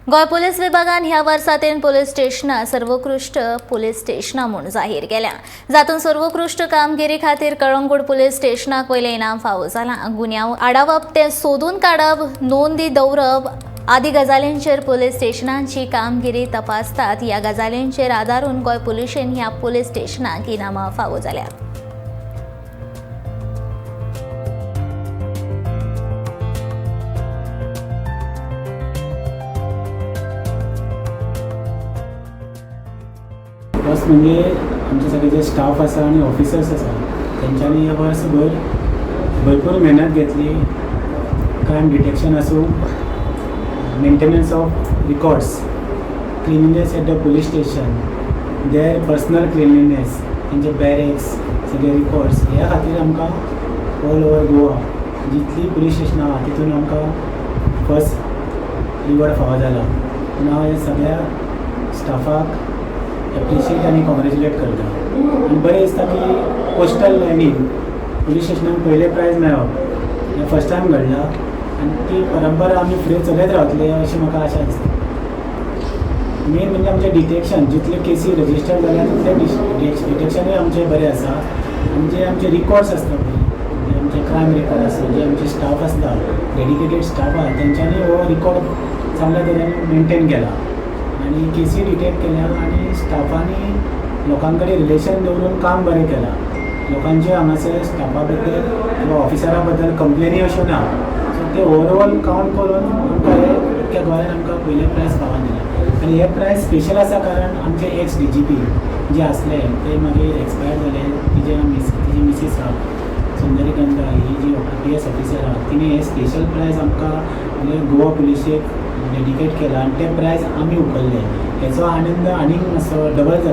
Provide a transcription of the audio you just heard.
गोय पुलीस विभागान ह्या वर्सांतल्यान पुलीस स्टेशनां सर्वोत्कृष्ट पुलीस स्टेशनां म्हूण जाहीर केल्या. जातूंत सर्वोत्कृष्ट कामगिरी खातीर कळंगूट पुलीस स्टेशनाक पयलें इनाम फावो जालां. गुन्यांव आडावप, ते सोदून काडप, नोंदी दवरप आदी गजालींचेर पुलीस स्टेशनांची कामगिरी तपासतात. ह्या गजालींचेर आदारून गोंय पुलिशेन ह्या पुलीस स्टेशनाक इनामां फावो जाल्या. फर्स्ट म्हणजे आमचे सगळे जे स्टाफ आसा आणि ऑफिसर्स आसा तेंच्यांनी हे वर्सभर भरपूर मेहनत घेतली. क्रायम डिटेक्शन आसूं, maintenance of records, cleanliness at the police station, there personal cleanliness, तेंचे बॅरेक्स, सगळे रिकॉर्ड्स, ह्या खातीर आमकां ऑल ओवर गोवा जितली पुलीस स्टेशनां आहा तितून आमकां फर्स्ट रिवॉर्ड फावो जाला. पूण हांव हे सगळ्या स्टाफाक एप्रिशिएट आनी कॉंग्रेच्युलेट करता. आनी बरें दिसता की पोस्टल लायनीन पुलीस स्टेशनाक पयलें प्रायज मेळप हें फर्स्ट टायम घडलां आनी ती परंपरा आमी फुडें चलयत रावतली अशी म्हाका आशा दिसता. मेन म्हणजे आमचें डिटेक्शन, जितले केसी रजिस्टर जाल्या तितले डिटेक्शनूय आमचें बरें आसा. आनी जे आमचे रिकॉर्ड्स आसता पळय, जे आमचे क्रायम रेकॉर्ड आसता, जे आमचे स्टाफ आसता, डेडिकेटेड स्टाफ आहा, तेंच्यांनी हो रिकॉर्ड चांगल्या तरेन मेनटेन केला आनी केसी डिटेक्ट केल्या आनी स्टाफांनी लोकां कडेन रिलेशन दवरून काम बरें केलां. लोकांचे हांगासर स्टाफा बद्दल किंवा ऑफिसरा बद्दल कंप्लेनी अश्यो ना. सो ते ओवरऑल कावंट करून आमकां हे इतक्या गोंयांत आमकां पयलें प्रायज पावोवन दिलें. आनी हे प्रायज स्पेशल आसा कारण आमचे एक्स DGP जे आसले ते मागीर एक्सपायर जाले. तिजी मिसीस आहा सुंदरीकांता, ही जी PS ऑफिसर आहा, तिणें हे स्पेशल प्रायज आमकां म्हणजे गोवा पुलिशेक डेडिकेट केला आनी ते प्रायज आमी उखल्ले. हेचो आनंद आनीक मातसो डबल जाता.